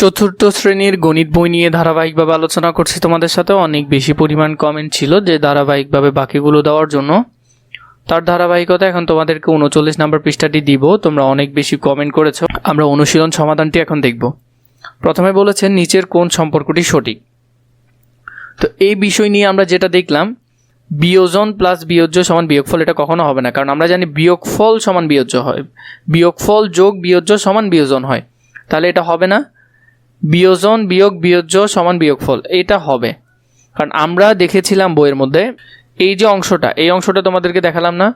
চতুর্থ শ্রেণীর গণিত বই নিয়ে ধারাবাহিকভাবে আলোচনা করছি তোমাদের সাথে। অনেক বেশি পরিমাণ কমেন্ট ছিল যে ধারাবাহিকভাবে বাকিগুলো দেওয়ার জন্য। তার ধারাবাহিকতা এখন তোমাদেরকে 39 নম্বর পৃষ্ঠাটি দিব। তোমরা অনেক বেশি কমেন্ট করেছো। আমরা অনুশীলন সমাধানটি এখন দেখব। প্রথমে বলেছেন নিচের কোন সম্পর্কটি সঠিক। তো এই বিষয় নিয়ে আমরা যেটা দেখলাম, বিয়োজন প্লাস বিয়োজ্য সমান বিয়োগফল, এটা কখনো হবে না। কারণ আমরা জানি বিয়োগফল সমান বিয়োজ্য হয়, বিয়োগফল যোগ বিয়োজ্য সমান বিয়োজন হয়। তাহলে এটা হবে না। বিয়োজন বিয়োগ বিয়োজ্য সমান বিয়োগফল, এটা হবে। কারণ আমরা দেখেছিলাম বইয়ের মধ্যে এই যে অংশটা, এই অংশটা তোমাদেরকে দেখালাম না,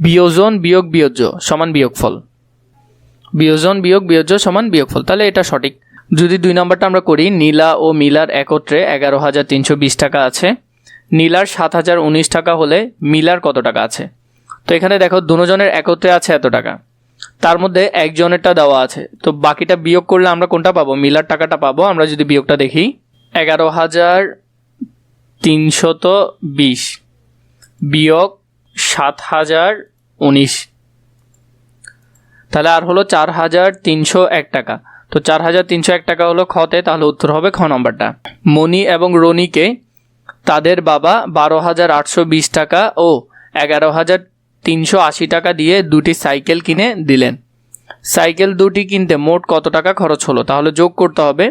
বিয়োজন বিয়োগ বিয়োজ্য সমান বিয়োগফল, বিয়োজন বিয়োগ বিয়োজ্য সমান বিয়োগফল। তাহলে এটা সঠিক। যদি 2 নম্বরটা আমরা করি, নীলা ও মিলার একত্রে 11,320 টাকা আছে। নীলার 7,019 টাকা হলে মিলার কত টাকা আছে? তো এখানে দেখো দুজনের একত্রে আছে এত টাকা, তার মধ্যে একজনেরটা দেওয়া আছে। তো বাকিটা বিয়োগ করলে আমরা কোনটা পাবো? মিলার টাকাটা পাবো। আমরা যদি বিয়োগটা দেখি, 11,320 বিয়োগ 7,019, তাহলে আর হলো 4,301 টাকা। তো 4,301 টাকা হলো খতে, তাহলে উত্তর হবে খ নম্বরটা। মণি এবং রনিকে তাদের বাবা 12,820 টাকা ও 11,380 টাকা দিয়ে দুটি সাইকেল কিনে দিলেন। সাইকেল দুটি কিনতে মোট কত টাকা খরচ হলো? তাহলে যোগ করতে হবে।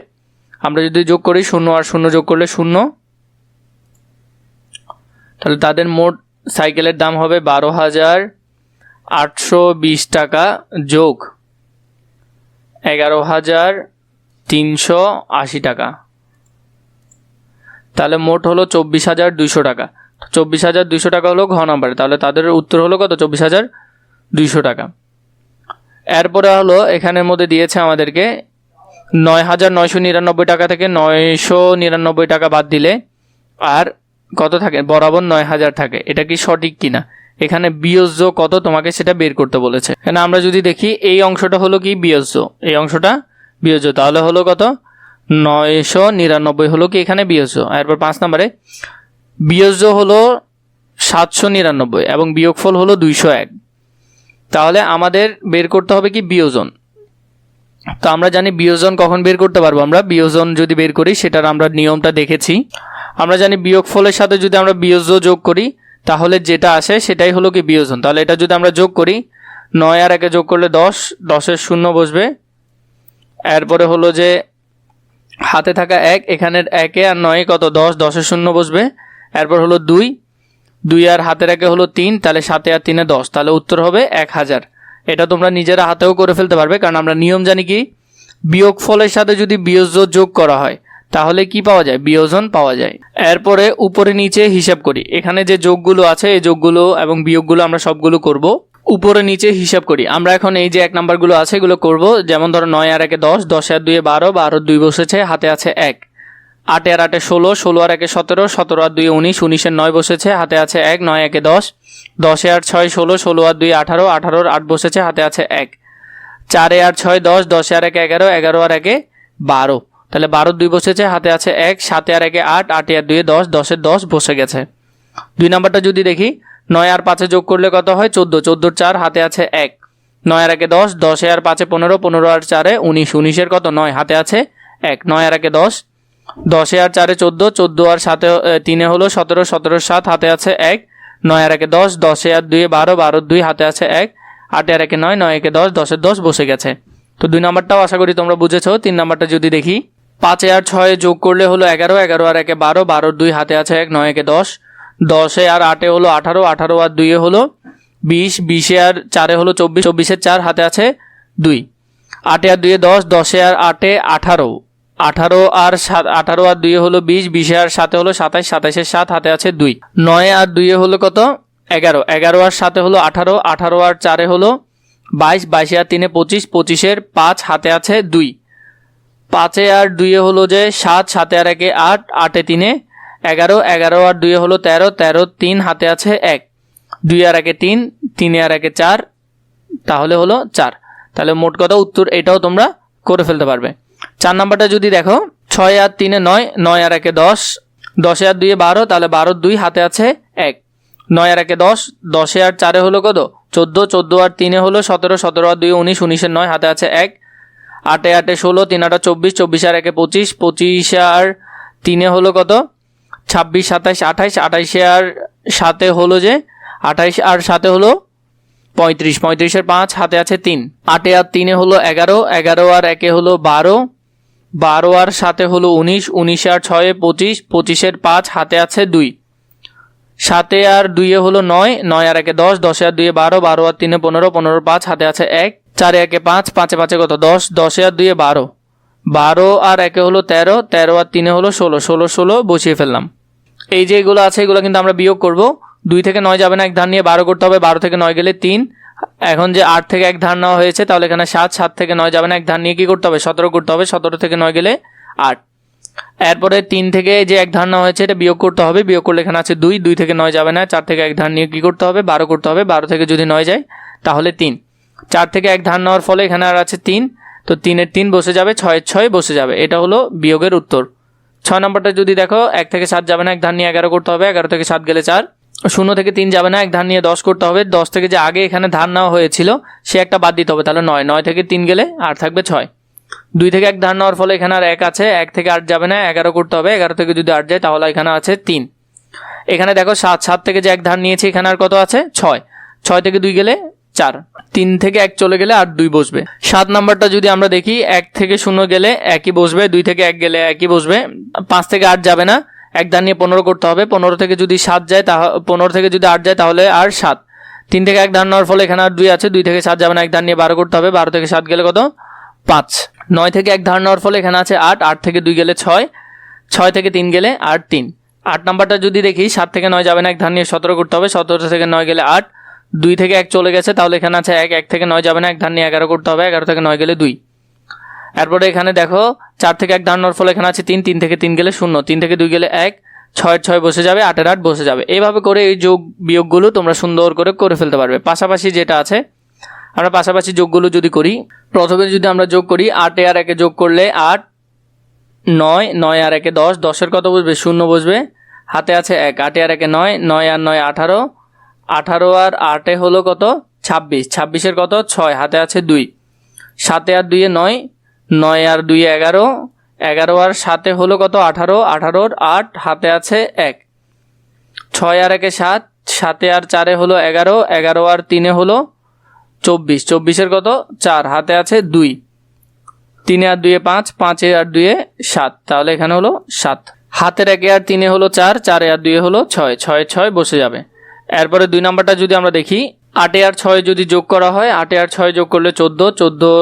আমরা যদি যোগ করি, 0 আর 0 যোগ করলে 0, তাহলে তাদের মোট সাইকেলের দাম হবে 12,820 টাকা যোগ 11,380 টাকা, তাহলে মোট হলো 24,200 টাকা। 24,200 টাকা হলো ঘ নম্বরে, তাহলে তাদের উত্তর হলো কত? 24,200 টাকা। এরপরে হলো এখানের মধ্যে দিয়েছে আমাদেরকে 9,999 টাকা থেকে 999 টাকা বাদ দিলে আর কত থাকে? বরাবর 9,000 থাকে। এটা কি সঠিক কিনা? এখানে বিয়োজ্য কত তোমাকে সেটা বের করতে বলেছে। এখানে আমরা যদি দেখি, এই অংশটা হলো কি বিয়োজ্য, এই অংশটা বিয়োজ্য, তাহলে হলো কত? 999 হলো কি এখানে বিয়োজ্য। এরপর 5 নম্বরে বিয়োজ্য হলো 799 এবং বিয়োগফল হলো 201। তাহলে আমাদের বের করতে হবে কি? বিয়োজন। তো আমরা জানি বিয়োজন কখন বের করতে পারবো? আমরা বিয়োজন যদি বের করি, সেটার আমরা নিয়মটা দেখেছি। আমরা জানি বিয়োগফলের সাথে যদি আমরা বিয়োজ্য যোগ করি, তাহলে যেটা আসে সেটাই হলো কি বিয়োজন। তাহলে এটা যদি আমরা যোগ করি, 9 আর 1 যোগ করলে 10, 10-এর 0 বসবে। এরপরে হলো যে হাতে থাকা 1, এখানের 1 আর 9 কত? 10, 10-এর 0 বসবে। এরপর হলো 2, 2 আর হাতের 1 হলো 3, তাহলে 7 আর 3 10, তাহলে উত্তর হবে 1,000। এটা তোমরা নিজেরা হাতেও করে ফেলতে পারবে, কারণ আমরা নিয়ম জানি কি, বিয়োগফলের সাথে যদি বিয়োজ্য যোগ করা হয় তাহলে কি পাওয়া যায়? বিয়োজন পাওয়া যায়। এরপরে উপরে নিচে হিসাব করি। এখানে যে যোগগুলো আছে, এই যোগগুলো এবং বিয়োগগুলো আমরা সবগুলো করব। উপরে নিচে হিসাব করি। আমরা এখন এই যে 1 নাম্বারগুলো আছে এগুলো করব। যেমন ধরো 9 আর 1 10, 10 আর 2 12, 12 আর 2 বসেছে, হাতে আছে 1। 8 আর 8 16, 16 আর 1 17, 17 আর 2 19, 19 এর 9 বসেছে, হাতে আছে 1। 9 1 10, 10 আর 6 16, 16 আর 2 18, 18 আর 8 বসেছে, হাতে আছে 1। 4 আর 6 10, 10 আর 1 11, 11 আর 1 12, তাহলে 12 2 বসেছে, হাতে আছে 1। 7 আর 1 8, 8 আর 2 10, 10 এর 10 বসে গেছে। 2 নাম্বারটা যদি দেখি, 9 আর 5 যোগ করলে কত হয়? 14, 14 আর 4, হাতে আছে 1। 9 আর 1 10, 10 আর 5 15, 15 আর 4 19, 19 এর কত? 9, হাতে আছে 1। 9 আর 1 10, 10 আর 4 14, 14 আর 7 3 হলো 17, 17 আর 7, হাতে আছে 1। 9 আর 1 10, 10 আর 2 12, 12 আর 2, হাতে আছে 1। 8 আর 1 9, 9 10, 10 এর 10 বসে গেছে। তো 2 নাম্বারটাও আশা করি তোমরা বুঝেছো। 3 নাম্বারটা যদি দেখি, 5 আর 6 যোগ করলে হলো 11, 11 আর 1 12, 12 আর 2, হাতে আছে 1। 9 1 10, 10 আর 8 হলো 18, 18 আর 2 হলো 20, 20 আর 4 হলো 24, 24 এর 4, হাতে আছে 2। 8 আর 2 10, 10 আর 8 18, 18 আর 18 আর 2 হলো 20, 20 আর 7 হলো 27, 27 এর 7, হাতে আছে 2। 9 আর 2 হলো কত? 11, 11 আর 7 হলো 18, 18 আর 4 হলো 22, 22 আর 3 25, 25 এর 5, হাতে আছে 2। 5 আর 2 হলো যে 7, 7 আর 1 8, 8 3 11, 11 আর 2 হলো 13, 13 3, হাতে আছে 1। 2 আর 1 3, 3 আর 1 4, তাহলে হলো 4। তাহলে মোট কথা উত্তর এটাও তোমরা করে ফেলতে পারবে। 4 নাম্বারটা যদি দেখো, 6 আর 3 9, 9 আর 1 10, 10 আর 2 12, তাহলে 12 2, হাতে আছে 1। 9 আর 1 10, 10 আর 4 হলো কত? 14, 14 আর 3 হলো 17, 17 আর 2 19, 19 এর 9, হাতে আছে 1। 8 8 16, 3 8 24, 24 আর 1 25, 25 আর 3 হলো কত 26, 27, 28, 28 আর 7 হলো যে 28 আর 7 হলো 35, 35 এর 5 হাতে আছে 3, 8 আর 3 হলো 11, 11 আর 1 হলো 12, 12 আর 7 হলো 19, 19 আর 6 25, 25 এর 5 হাতে আছে 2, 7 আর 2 হলো 9, 9 আর 1 10, 10 আর 2 12, 12 আর 3 15, 15 আর 5 হাতে আছে 1, 4 1 5, 5 5 কত 10, 10 আর 2 12, 12 আর 1 হলো 13, 13 আর 3 হলো 16, 16 16 বসিয়ে ফেললাম। এই যে এগুলো আছে এগুলো কিন্তু আমরা বিয়োগ করব। 2 থেকে 9 যাবে না, এক ধার নিয়ে 12 করতে হবে, 12 থেকে 9 গেলে 3। এখন যে 8 থেকে এক ধার নেওয়া হয়েছে তাহলে এখানে 7, 7 থেকে 9 যাবে না, এক ধার নিয়ে কি করতে হবে 17 করতে হবে, 17 থেকে 9 গেলে 8। এরপরে 3 থেকে যে এক ধার নেওয়া হয়েছে এটা বিয়োগ করতে হবে, বিয়োগ করলে এখানে আছে 2, 2 থেকে 9 যাবে না, 4 থেকে এক ধার নিয়ে কি করতে হবে 12 করতে হবে, 12 থেকে যদি 9 যায় তাহলে 3, 4 থেকে এক ধার নেওয়ার ফলে এখানে আর আছে 3, তো 3 এর 3 বসে যাবে, 6 এর 6 বসে যাবে। এটা হলো বিয়োগের উত্তর। 6 নম্বরটা যদি দেখো 1 থেকে 7 যাবে না, এক ধার নিয়ে 11 করতে হবে, 11 থেকে 7 গেলে 4, 0 থেকে 3 যাবে না, এক ধার নিয়ে 10 করতে হবে, 10 থেকে যে আগে এখানে ধার নেওয়া হয়েছিল সে একটা বাদ দিতে হবে, তাহলে 9, 9 থেকে 3 গেলে আর থাকবে 6, 2 থেকে এক ধার নেওয়ার ফলে এখানে আর 1 আছে, 1 থেকে 8 যাবে না, 11 করতে হবে, 11 থেকে যদি 8 যায় তাহলে এখানে আছে 3। এখানে দেখো 7, 7 থেকে যে এক ধার নিয়েছি এখানে আর কত আছে 6, 6 থেকে 2 গেলে 4, 3 থেকে 1 চলে গেলে আর 2 বসবে। 7 নাম্বারটা যদি আমরা দেখি 1 থেকে 0 গেলে একই বসবে, 2 থেকে 1 গেলে একই বসবে, 5 থেকে 8 যাবে না, এক ধার নিয়ে 15 করতে হবে, 15 থেকে যদি 7 যায় 15 থেকে যদি 8 যায় তাহলে আর 7, 3 থেকে 1 ধার নেওয়ার ফলে এখানে আর 2 আছে, 2 থেকে 7 যাবে না, এক ধার নিয়ে 12 করতে হবে, 12 থেকে 7 গেলে কত 5, 9 থেকে 1 ধার নেওয়ার ফলে এখানে আছে 8, 8 থেকে 2 গেলে 6, 6 থেকে 3 গেলে আর 3। 8 নাম্বারটা যদি দেখি 7 থেকে 9 যাবে না, এক ধার নিয়ে 17 করতে হবে, 17 থেকে 9 গেলে 8, 2 থেকে 1 চলে গেছে তাহলে এখানে আছে 1, 1 থেকে 9 যাবে না, এক ধার নিয়ে 11 করতে হবে, 11 থেকে 9 গেলে 2। এরপরে এখানে দেখো 4 থেকে 1 ধার নেওয়ার ফলে এখানে আছে 3, 3 থেকে 3 গেলে 0, 3 থেকে 2 গেলে 1, 6 এর 6 বসে যাবে, 8 এর 8 বসে যাবে। এইভাবে করে এই যোগ বিয়োগগুলো তোমরা সুন্দর করে ফেলতে পারবে। পাশাপাশি যেটা আছে আমরা পাশাপাশি যোগগুলো যদি করি, প্রথমে যদি আমরা যোগ করি 8 আর 1 যোগ করলে 8, 9, 9 আর 1 10, 10 এর কত বসবে 0 বসবে, হাতে আছে 1, 8 আর 1 9, 9 আর 9 18, 18 আর 8 হলো কত 26, 26 এর কত 6, হাতে আছে 2, 7 আর 2 9, 9 আর 2 11, 11 আর 7 হলো কত 18, 18 আর 8 হাতে আছে 1, 6 আর 1 7, 7 আর 4 হলো 11, 11 আর 3 হলো 24, 24 এর কত 4, হাতে আছে 2, 3 আর 2 5, 5 আর 2 7, তাহলে এখানে হলো 7, হাতের 1 আর 3 হলো 4, 4 আর 2 হলো 6, 6 6 বসে যাবে। এরপরে 2 নাম্বারটা যদি আমরা দেখি 8 আর 6 যদি যোগ করা হয়, 8 আর 6 যোগ করলে 14, 14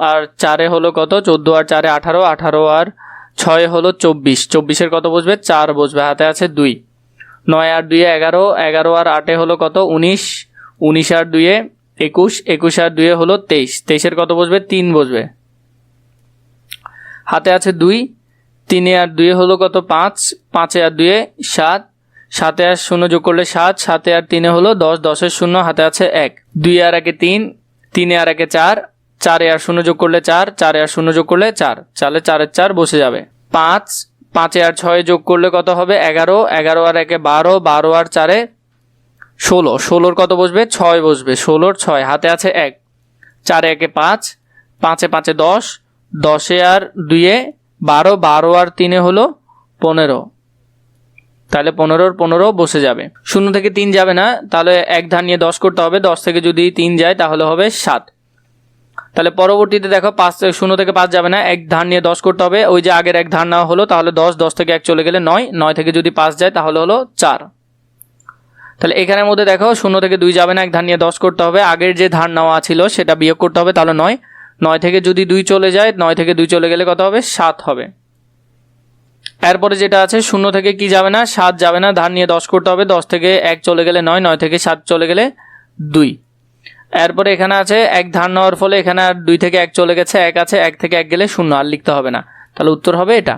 আর 4 হলো কত 14 আর 4 18, 18 আর 6 হলো 24, 24 এর কত বসবে 4 বসবে, হাতে আছে 2, 9 আর 2 11, 11 আর 8 হলো কত 19, 19 আর 2 21, 21 আর 2 হলো 23, 23 এর কত বসবে 3 বসবে, হাতে আছে 2, 3 আর 2 হলো কত 5, 5 আর 2 7, 7 আর 0 যোগ করলে 7, 7 আর 3 হলো 10, 10 এর 0, হাতে আছে 1, 2 আর 1 3, 3 আর 1 4, 4 আর 0 যোগ করলে 4, 4 আর 0 যোগ করলে 4, তাহলে 4 এর 4 বসে যাবে। 5, 5 আর 6 যোগ করলে কত হবে 11, 11 আর 1 12, 12 আর 4 16, 16 কত বসবে 6 বসবে, 16 6, হাতে আছে 1, 4 1 5, 5 5 10, 10 আর 2 12, 12 আর 3 হলো 15, তাহলে 15 15 বসে যাবে। 0 থেকে 3 যাবে না, তাহলে এক ধার নিয়ে 10 করতে হবে, 10 থেকে যদি 3 যায় তাহলে হবে 7। তাহলে পরবর্তীতে দেখো 0 থেকে 5 যাবে না, এক ধার নিয়ে 10 করতে হবে, ওই যে আগের এক ধার নেওয়া হলো তাহলে 10, 10 থেকে 1 চলে গেলে 9, 9 থেকে যদি 5 যায় তাহলে হলো 4। তাহলে এখানের মধ্যে দেখো 0 থেকে 2 যাবে না, এক ধার নিয়ে 10 করতে হবে, আগের যে ধার নেওয়া ছিল সেটা বিয়োগ করতে হবে, তাহলে 9, 9 থেকে যদি 2 চলে যায়, 9 থেকে 2 চলে গেলে কত হবে 7 হবে। এরপরে যেটা আছে 0 থেকে কি যাবে না 7 যাবে না, ধার নিয়ে 10 করতে হবে, 10 থেকে 1 চলে গেলে 9, 9 থেকে 7 চলে গেলে 2। এরপরে এখানে আছে এক ধার নেওয়ার ফলে এখানে আর 2 থেকে 1 চলে গেছে, 1 আছে, 1 থেকে 1 গেলে 0, আর লিখতে হবে না, তাহলে উত্তর হবে এটা।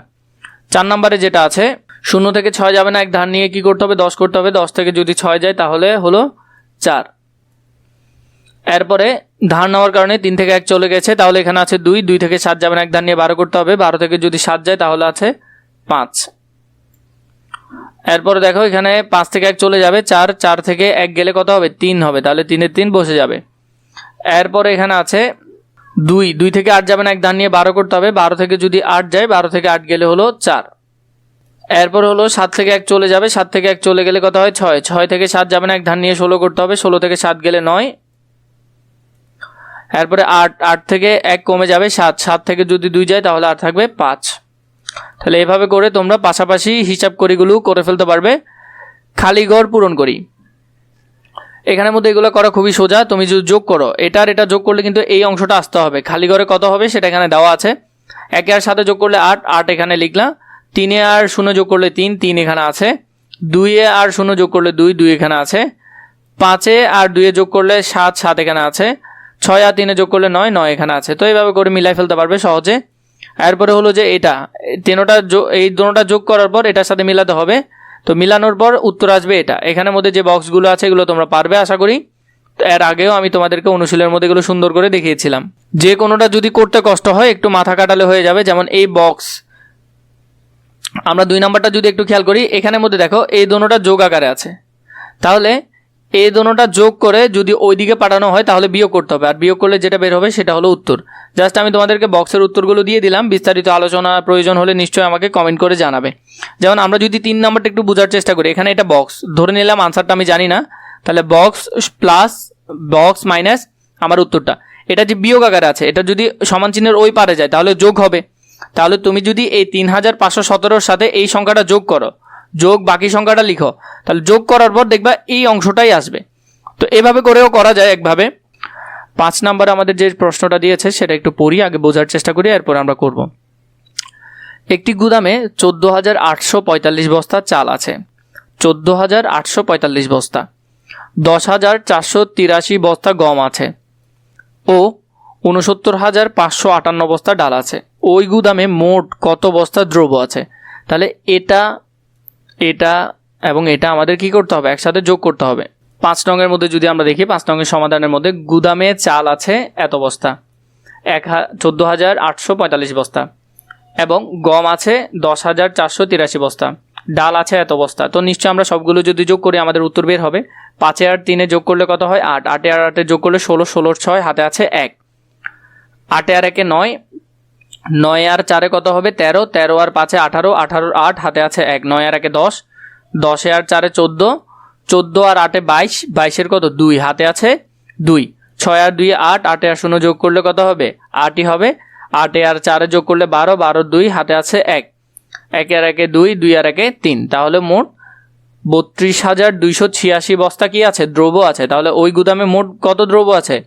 4 নম্বরে যেটা আছে 0 থেকে 6 যাবে না, এক ধার নিয়ে কি করতে হবে 10 করতে হবে, 10 থেকে যদি 6 যায় তাহলে হলো 4। এরপরে ধার নেওয়ার কারণে 3 থেকে 1 চলে গেছে, তাহলে এখানে আছে 2, 2 থেকে 7 যাবে না, এক ধার নিয়ে 12 করতে হবে, 12 থেকে যদি 7 যায় তাহলে আছে 5। এরপরে দেখো এখানে 5 থেকে 1 চলে যাবে, 4, 4 থেকে 1 গেলে কত হবে 3 হবে, তাহলে 3 এর 3 বসে যাবে। এরপরে এখানে আছে 2 থেকে 8 যাবে না, এক ধার নিয়ে 12 করতে হবে। 12 থেকে যদি 8 যায়, 12 থেকে 8 গেলে হলো 4। এরপর হলো 7 থেকে 1 চলে যাবে, 7 থেকে 1 চলে গেলে কত হয় 6। 6 থেকে 7 যাবে না, এক ধার নিয়ে 16 করতে হবে। 16 থেকে 7 গেলে 9। এরপরে 8 থেকে 1 কমে যাবে 7। 7 থেকে যদি 2 যায় তাহলে আর থাকবে 5। তাহলে এভাবে করে তোমরা পাশাপাশি হিসাব করিগুলো করে ফেলতে পারবে। খালি ঘর পূরণ করি, এখানের মধ্যে এগুলো করা খুবই সোজা। তুমি যদি যোগ করো, এটা যোগ করলে কিন্তু এই অংশটা আসতে হবে। খালি ঘরে কত হবে সেটা এখানে দেওয়া আছে। 1 আর 7 যোগ করলে 8, 8 এখানে লিখলাম। 3 আর 0 যোগ করলে 3, 3 এখানে আছে। 2 আর 0 যোগ করলে 2, 2 এখানে আছে। 5 আর 2 যোগ করলে 7, 7 এখানে আছে। 6 আর 3 যোগ করলে 9, 9 এখানে আছে। তো এইভাবে করে মিলাই ফেলতে পারবে সহজে। এরপরে হলো যে এটা এই দুটোটা যোগ করার পর এটার সাথে মিলাতে হবে। তো মিলানোর পর উত্তর আসবে এটা। এখানের মধ্যে যে বক্সগুলো আছে এগুলো তোমরা পারবে আশা করি। এর আগেও আমি তোমাদেরকে অনুশীলনের মধ্যে এগুলো সুন্দর করে দেখিয়েছিলাম। যে কোনোটা যদি করতে কষ্ট হয় একটু মাথা কাটালে হয়ে যাবে। যেমন এই বক্স, আমরা 2 নাম্বারটা যদি একটু খেয়াল করি, এখানের মধ্যে দেখো এই দুটোটা যোগ আকারে আছে। তাহলে এই দুটোটা যোগ করে যদি ওইদিকে পাঠানো হয় তাহলে বিয়োগ করতে হবে, আর বিয়োগ করলে যেটা বের হবে সেটা হলো উত্তর। জাস্ট আমি তোমাদেরকে বক্সের উত্তরগুলো দিয়ে দিলাম। বিস্তারিত আলোচনা প্রয়োজন হলে নিশ্চয়ই আমাকে কমেন্ট করে জানাবে। যেমন আমরা যদি 3 নাম্বারটা একটু বোঝার চেষ্টা করি, এখানে এটা বক্স ধরে নিলাম, আনসারটা আমি জানি না, তাহলে বক্স প্লাস বক্স মাইনাস আমার উত্তরটা। এটা যে বিয়োগ আকারে আছে, এটা যদি সমান চিহ্নের ওই পারে যায় তাহলে যোগ হবে। তাহলে তুমি যদি এই 3517-র সাথে এই সংখ্যাটা যোগ করো, যোগ বাকি সংখ্যাটা লিখো, তাহলে যোগ করার পর দেখবা এই অংশটাই আসবে। তো এভাবে করেও করা যায় একভাবে। 5 নাম্বারে আমাদের যে প্রশ্নটা দিয়েছে সেটা একটু পড়ি, আগে বোঝার চেষ্টা করি, এরপর আমরা করব। একটি গুদামে 14,845 বস্তা চাল আছে, 14,845 বস্তা, 10,483 বস্তা গম আছে ও 69,558 বস্তা ডাল আছে। ওই গুদামে মোট কত বস্তা দ্রব্য আছে? তাহলে এটা এবং এটা আমাদের কি করতে হবে? একসাথে যোগ করতে হবে। 5 নংয়ের মধ্যে যদি আমরা দেখি, 5 নংয়ের সমাধানের মধ্যে গুদামে চাল আছে এত বস্তা, 14,845 বস্তা, এবং গম আছে 10,483 বস্তা, ডাল আছে এত বস্তা। তো নিশ্চয়ই আমরা সবগুলো যদি যোগ করি আমাদের উত্তর বের হবে। 5 আর 3 যোগ করলে কত হয়? 8, 8 আর 8 যোগ করলে 16, 16 6, হাতে আছে 1, 8 আর 1 9, 9 আর 4 কত হবে? 13, 13 আর 5 18, 18 8, হাতে আছে 1, 9 আর 1 10, 10 আর 4 14, 14 আর 8 22, 22 কত? 2, হাতে আছে 2, 6 আর 2 8, 8 আর 0 যোগ করলে কত হবে? 8ই হবে। 8 আর 4 যোগ করলে 12, 12 2, হাতে আছে 1, 1 আর 1 2, 2 আর 1 3, তাহলে মোট 32,286 বস্তা কি আছে? দ্রব্য আছে। তাহলে ওই গুদামে মোট কত দ্রব্য আছে?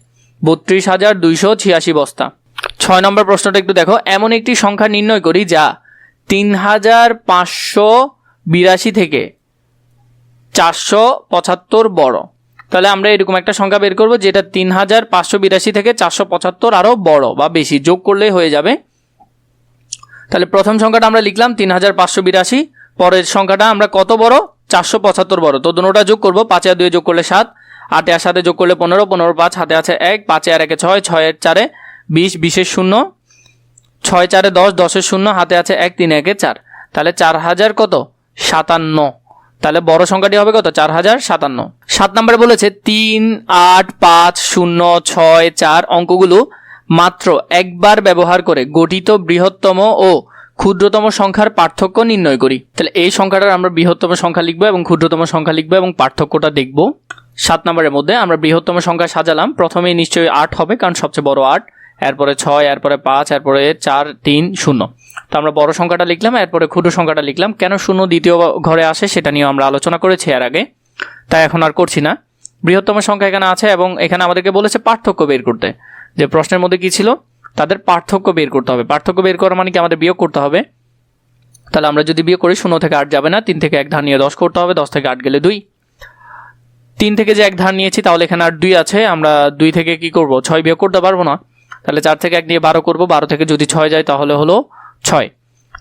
32,286 বস্তা। 6 নম্বর প্রশ্নটা একটু দেখো। এমন একটি সংখ্যা নির্ণয় করি যা 3,582 থেকে 475 বড়। তাহলে আমরা এরকম একটা সংখ্যা বের করব যেটা 3,582 থেকে 475 আরও বড় বা বেশি, যোগ করলেই হয়ে যাবে। তাহলে প্রথম সংখ্যাটা আমরা লিখলাম 3,582, পরের সংখ্যাটা আমরা কত বড়? 475 বড়। তো দুটোটা যোগ করব, 5 আর 2 যোগ করলে 7, 8 আর 7 যোগ করলে 15, 15 5, হাতে আছে 1, 5 আর 1 6, 6 আর 4 20, 20 এর 0, 6 4 10, 10 এর 0, হাতে আছে 1, 3 1 4, তাহলে 4,000 কত? 57। তাহলে বড় সংখ্যাটি হবে কত? 4,057। 7 নম্বরে বলেছে 3, 8, 5, 0, 6, 4 অঙ্কগুলো মাত্র একবার ব্যবহার করে গঠিত বৃহত্তম ও ক্ষুদ্রতম সংখ্যার পার্থক্য নির্ণয় করি। তাহলে এই সংখ্যাটার আমরা বৃহত্তম সংখ্যা লিখবো এবং ক্ষুদ্রতম সংখ্যা লিখবো এবং পার্থক্যটা দেখব। 7 নম্বরের মধ্যে আমরা বৃহত্তম সংখ্যা সাজালাম। প্রথমেই নিশ্চয়ই 8 হবে, কারণ সবচেয়ে বড় 8, এরপরে 6, এরপরে 5, এরপরে 4 3 0। তো আমরা বড় সংখ্যাটা লিখলাম, এরপরে ক্ষুদ্র সংখ্যাটা লিখলাম। কেন 0 দ্বিতীয় ঘরে আসে সেটা নিয়ে আমরা আলোচনা করেছি এর আগে, তাই এখন আর করছি না। বৃহত্তম সংখ্যা এখানে আছে এবং এখানে আমাদেরকে বলেছে পার্থক্য বের করতে। যে প্রশ্নের মধ্যে কি ছিল? তাদের পার্থক্য বের করতে হবে। পার্থক্য বের করা মানে কি? আমাদের বিয়োগ করতে হবে। তাহলে আমরা যদি বিয়োগ করি 0 থেকে 8 যাবে না, 3 থেকে 1 ধার নিয়ে 10 করতে হবে, 10 থেকে 8 গেলে 2, 3 থেকে যে 1 ধার নিয়েছি তাহলে এখানে আর 2 আছে, আমরা 2 থেকে কি করব? 6 বিয়োগ করতে পারবো না, তাহলে 4 থেকে 1 নিয়ে 12 করব, 12 থেকে যদি 6 যায় তাহলে হলো 6,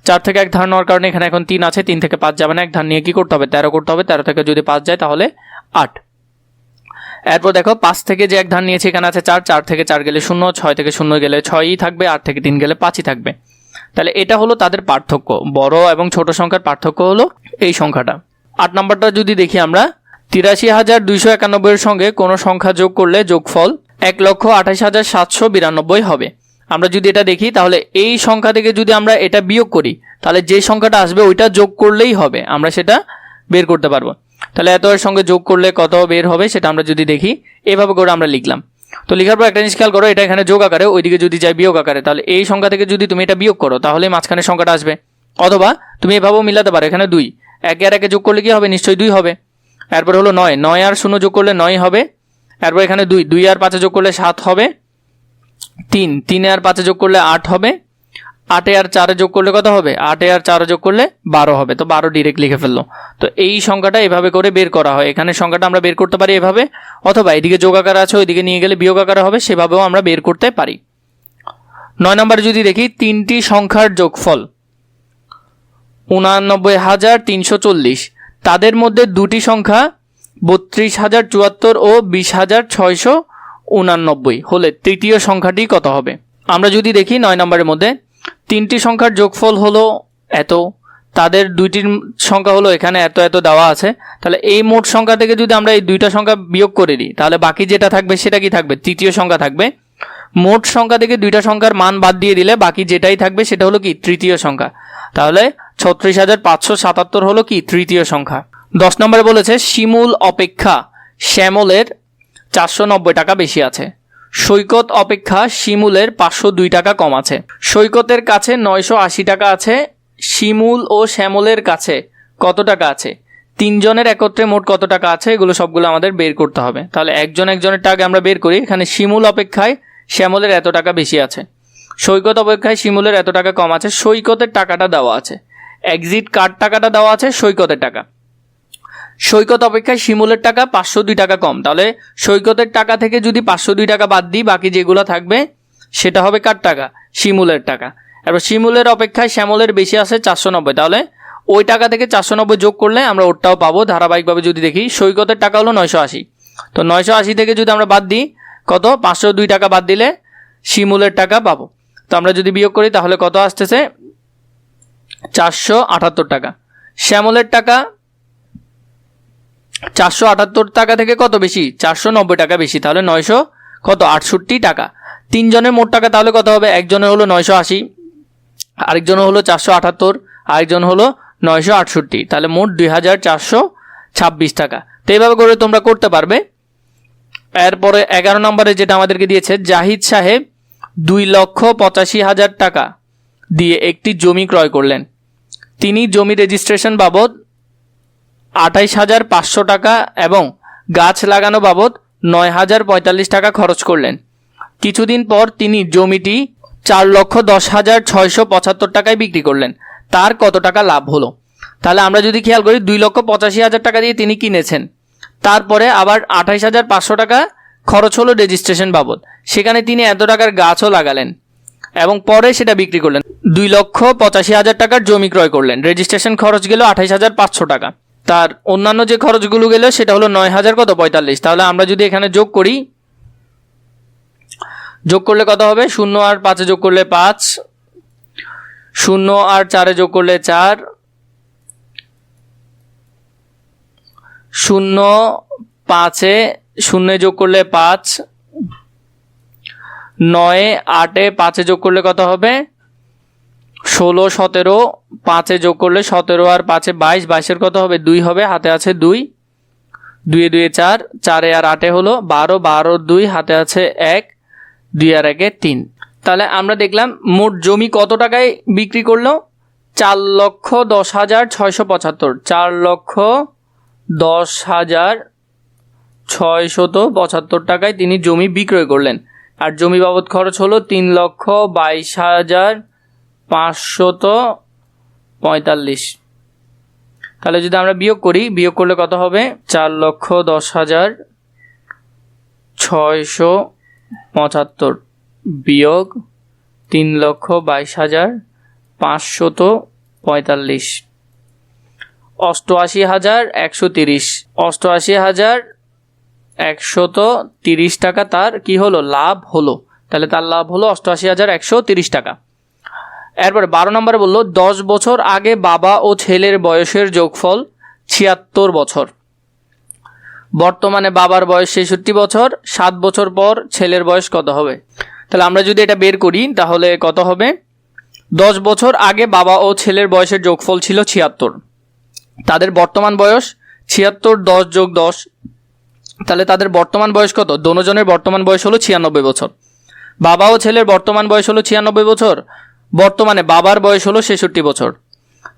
4 থেকে 1 ধার নেওয়ার কারণে এখানে এখন 3 আছে, 3 থেকে 5 যাবে না, 1 ধার নিয়ে কি করতে হবে? 13 করতে হবে, 13 থেকে যদি 5 যায় তাহলে 8। এরপর দেখো 5 থেকে যে 1 ধার নিয়েছি এখানে আছে 4, 4 থেকে 4 গেলে 0, 6 থেকে 0 গেলে 6ই থাকবে, 8 থেকে 3 গেলে 5ই থাকবে। তাহলে এটা হলো তাদের পার্থক্য। বড় এবং ছোট সংখ্যার পার্থক্য হলো এই সংখ্যাটা। 8 নম্বরটা যদি দেখি আমরা, 83,291 এর সঙ্গে কোনো সংখ্যা যোগ করলে যোগফল 1,28,792 হবে। আমরা যদি এটা দেখি তাহলে এই সংখ্যা থেকে যদি আমরা এটা বিয়োগ করি তাহলে যে সংখ্যাটা আসবে ওইটা যোগ করলেই হবে, আমরা সেটা বের করতে পারবো। তাহলে এত এর সঙ্গে যোগ করলে কত বের হবে সেটা আমরা যদি দেখি, এভাবে করে আমরা লিখলাম। তো লেখার পর একটা জিনিস খেয়াল করো, এটা এখানে যোগ আকারে, ওইদিকে যদি যায় বিয়োগ আকারে, তাহলে এই সংখ্যা থেকে যদি তুমি এটা বিয়োগ করো তাহলে মাঝখানে সংখ্যাটা আসবে। অথবা তুমি এভাবেও মিলাতে পারো, এখানে 2, 1 আর 1 যোগ করলে কি হবে, নিশ্চয়ই 2 হবে। এরপর হলো 9, 9 আর 0 যোগ করলে 9 হবে। এরপর এখানে 2, 2 আর 5 যোগ করলে 7 হবে। 3, 3 আর 5 যোগ করলে 8 হবে। 8 আর 4 যোগ করলে কত হবে, 8 আর 4 যোগ করলে 12 হবে। তো 12 ডিরেক্ট লিখে ফেললো। তো এই সংখ্যাটা এভাবে করে বের করা হয়। এখানে সংখ্যাটা আমরা বের করতে পারি এভাবে, অথবা এদিকে যোগ আকারে আছে ওইদিকে নিয়ে গেলে বিয়োগ আকারে হবে, সেভাবেও আমরা বের করতে পারি। 9 নম্বরে যদি দেখি, 3টি সংখ্যার যোগফল 89,340, তাদের মধ্যে দুটি সংখ্যা 32,074 ও 20,689 হলে তৃতীয় সংখ্যাটি কত হবে। আমরা যদি দেখি 9 নম্বরের মধ্যে 3টি সংখ্যার যোগফল হলো এত, তাদের দুইটির সংখ্যা হলো এখানে এত এত দেওয়া আছে। তাহলে এই মোট সংখ্যা থেকে যদি আমরা এই দুইটা সংখ্যা বিয়োগ করে দিই তাহলে বাকি যেটা থাকবে সেটা কি থাকবে, তৃতীয় সংখ্যা থাকবে। মোট সংখ্যা থেকে দুইটা সংখ্যার মান বাদ দিয়ে দিলে বাকি যেটাই থাকবে সেটা হলো কি, তৃতীয় সংখ্যা। তাহলে 36,577 হলো কি, তৃতীয় সংখ্যা। 10 নম্বরে বলেছে শিমুল অপেক্ষা শ্যামলের 490 টাকা বেশি আছে, সৈকত অপেক্ষা শিমুলের 502 টাকা কম আছে। সৈকতের কাছে 980 টাকা আছে, শিমুল ও শ্যামলের কাছে কত টাকা আছে, তিনজনের একত্রে মোট কত টাকা আছে, এগুলো সবগুলো আমাদের বের করতে হবে। তাহলে একজনের টাকা আমরা বের করি। এখানে শিমুল অপেক্ষায় শ্যামলের এত টাকা বেশি আছে, সৈকত অপেক্ষায় শিমুলের এত টাকা কম আছে। সৈকতের টাকাটা দেওয়া আছে, এক্সিট কার্ড টাকাটা দেওয়া আছে সৈকতের টাকা। সৈকত অপেক্ষায় শিমুলের টাকা 502 টাকা কম, তাহলে সৈকতের টাকা থেকে যদি 502 টাকা বাদ দিই বাকি যেগুলো থাকবে সেটা হবে কার টাকা, শিমুলের টাকা। এবার শিমুলের অপেক্ষায় শ্যামলের বেশি আছে 490, তাহলে ওই টাকা থেকে 490 যোগ করলে আমরা ওটাও পাবো। ধারাবাহিকভাবে যদি দেখি, সৈকতের টাকা হলো 980, তো 980 থেকে যদি আমরা বাদ দিই কত, 502 টাকা বাদ দিলে শিমুলের টাকা পাবো। তো আমরা যদি বিয়োগ করি তাহলে কত আসতেছে, 478 টাকা। শ্যামলের টাকা 478 টাকা থেকে কত বেশি, 490 টাকা বেশি, তাহলে 968 টাকা। তিনজনের মোট টাকা তাহলে কত হবে, একজনের হলো 980, আরেকজনের হলো 478, আরেকজন হলো 968, তাহলে মোট 2,426 টাকা। তো এইভাবে করে তোমরা করতে পারবে। এরপরে 11 নম্বরে যেটা আমাদেরকে দিয়েছে, জাহিদ সাহেব 2,85,000 টাকা দিয়ে একটি জমি ক্রয় করলেন। তিনি জমি রেজিস্ট্রেশন বাবদ 28,500 টাকা এবং গাছ লাগানো বাবদ 9,045 টাকা খরচ করলেন। কিছুদিন পর তিনি জমিটি 4,10,675 টাকায় বিক্রি করলেন। তার কত টাকা লাভ হলো। তাহলে আমরা যদি খেয়াল করি, 2,85,000 টাকা দিয়ে তিনি কিনেছেন, তারপরে আবার 28,500 টাকা খরচ হলো রেজিস্ট্রেশন বাবদ, সেখানে তিনি এত টাকার গাছও লাগালেন এবং পরে সেটা বিক্রি করলেন। 2,85,000 টাকার জমি ক্রয় করলেন, রেজিস্ট্রেশন খরচ গেল 28,500 টাকা, তার অন্যান্য যে খরচগুলো গেল সেটা হলো 9,045। তাহলে আমরা যদি এখানে যোগ করি, যোগ করলে কত হবে, 0 আর 5 যোগ করলে 5, 0 আর 4 যোগ করলে 4, 0 5 0 যোগ করলে 5, 9 8 5 যোগ করলে কত হবে, 16 17, 5 যোগ করলে 17 আর 5 22, 22 কত হবে, 2 হবে, হাতে আছে 2, 2 2 4, 4 আর 8 হলো 12, 12 2 হাতে আছে 1, 2 আর 1 3। তাহলে আমরা দেখলাম মোট জমি কত টাকায় বিক্রি করলো, 4,10,675, 4,10,675 টাকায় তিনি জমি বিক্রয় করলেন। আর জমি বাবদ খরচ হলো 3,22,545। তাহলে যদি আমরা বিয়োগ করি, বিয়োগ করলে কত হবে, 4,10,675 বিয়োগ 3,22,545, 88,130, 88,130 টাকা তার কি হলো, লাভ হলো। তাহলে তার লাভ হলো 88,130 টাকা। এরপরে 12 নম্বরে বললো 10 বছর আগে বাবা ও ছেলের বয়সের যোগফল 76 বছর। বর্তমানে বাবার বয়স 66 বছর, 7 বছর পর ছেলের বয়স কত হবে। তাহলে আমরা যদি এটা বের করি তাহলে কত হবে, 10 বছর আগে বাবা ও ছেলের বয়সের যোগফল ছিল 76, তাদের বর্তমান বয়স 76, 10 যোগ 10, তাহলে তাদের বর্তমান বয়স কত, দোনোজনের বর্তমান বয়স হলো 96 বছর। বাবা ও ছেলের বর্তমান বয়স হলো 96 বছর, বর্তমানে বাবার বয়স হলো 66 বছর,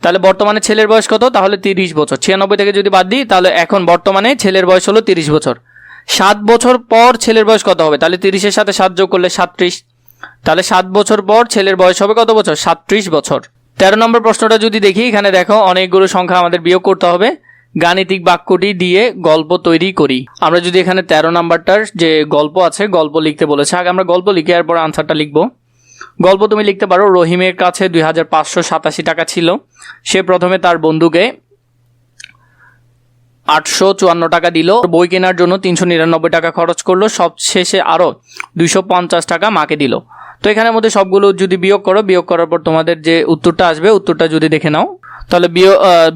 তাহলে বর্তমানে ছেলের বয়স কত, তাহলে 30 বছর। 96 থেকে যদি বাদ দিই তাহলে এখন বর্তমানে ছেলের বয়স হলো 30 বছর। 7 বছর পর ছেলের বয়স কত হবে, তাহলে 30-এর সাথে 7 যোগ করলে 37, তাহলে 7 বছর পর ছেলের বয়স হবে কত বছর, 37 বছর। 13 নম্বর প্রশ্নটা যদি দেখি, এখানে দেখো অনেকগুলো সংখ্যা আমাদের বিয়োগ করতে হবে, গাণিতিক বাক্যটি দিয়ে গল্প তৈরি করি। আমরা যদি এখানে 13 নাম্বারটার যে গল্প আছে, গল্প লিখতে বলেছে, আগে আমরা গল্প লিখে এরপর আনসারটা লিখব। গল্প তুমি লিখতে পারো, রহিমের কাছে 2587 টাকা ছিল, সে প্রথমে তার বন্ধুকে 854 টাকা দিল, বই কেনার জন্য 399 টাকা খরচ করলো, সবশেষে আরও 250 টাকা মাকে দিল। তো এখানের মধ্যে সবগুলো যদি বিয়োগ করো, বিয়োগ করার পর তোমাদের যে উত্তরটা আসবে, উত্তরটা যদি দেখে নাও, তাহলে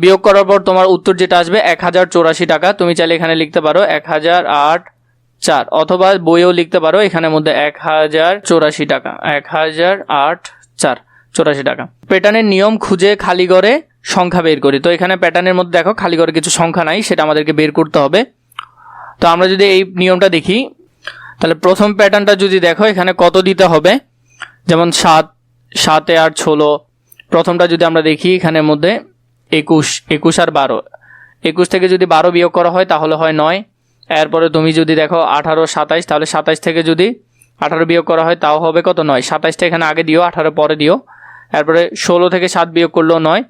বিয়োগ করার পর তোমার উত্তর যেটা আসবে 1084 টাকা। তুমি চাইলে এখানে লিখতে পারো 1008.4, অথবা বইও লিখতে পারো এখানের মধ্যে 1084 টাকা, 1008.4 টাকা। প্যাটার্নের নিয়ম খুঁজে খালি ঘরে সংখ্যা বের করি। তো এখানে প্যাটার্নের মধ্যে দেখো খালি ঘরে কিছু সংখ্যা নাই, সেটা আমাদেরকে বের করতে হবে। তো আমরা যদি এই নিয়মটা দেখি, তাহলে প্রথম প্যাটার্নটা যদি দেখো, এখানে কত দিতে হবে, যেমন 7, 7 আর 16। প্রথমটা যদি আমরা দেখি, এখানের মধ্যে 21 আর 12, 21 থেকে যদি 12 বিয়োগ করা হয় তাহলে হয় 9। এরপরে তুমি যদি দেখো 18, 27, তাহলে 27 থেকে যদি 18 বিয়োগ করা হয় তাও হবে কত, 9। 27টা এখানে আগে দিও, 18 পরে দিও। এরপরে 16 থেকে 7 বিয়োগ করলেও 9,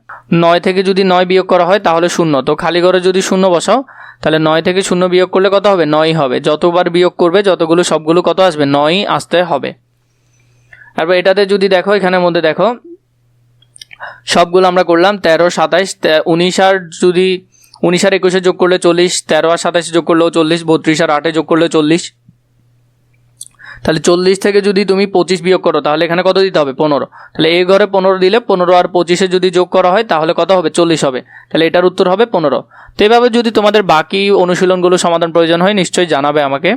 9 থেকে যদি 9 বিয়োগ করা হয় তাহলে 0। তো খালি ঘরে যদি 0 বসাও, তাহলে 9 থেকে 0 বিয়োগ করলে কত হবে, 9 হবে। যতবার বিয়োগ করবে যতগুলো সবগুলো কত আসবে, 9 আসতে হবে। তারপর এটাতে যদি দেখো, এখানের মধ্যে দেখো সবগুলো আমরা করলাম, 13, 27, 19 আর যদি 19 আর 21 যোগ করলে 40, 13 আর 27 যোগ করলেও 40, 32 আর 8 যোগ করলে 40। তাহলে 40 থেকে যদি তুমি 25 বিয়োগ করো তাহলে এখানে কত দিতে হবে, 15। তাহলে এই ঘরে 15 দিলে 15 আর 25 যদি যোগ করা হয় তাহলে কত হবে, 40 হবে। তাহলে এটার উত্তর হবে 15। তো এভাবে যদি তোমাদের বাকি অনুশীলনগুলো সমাধান প্রয়োজন হয় নিশ্চয়ই জানাবে আমাকে।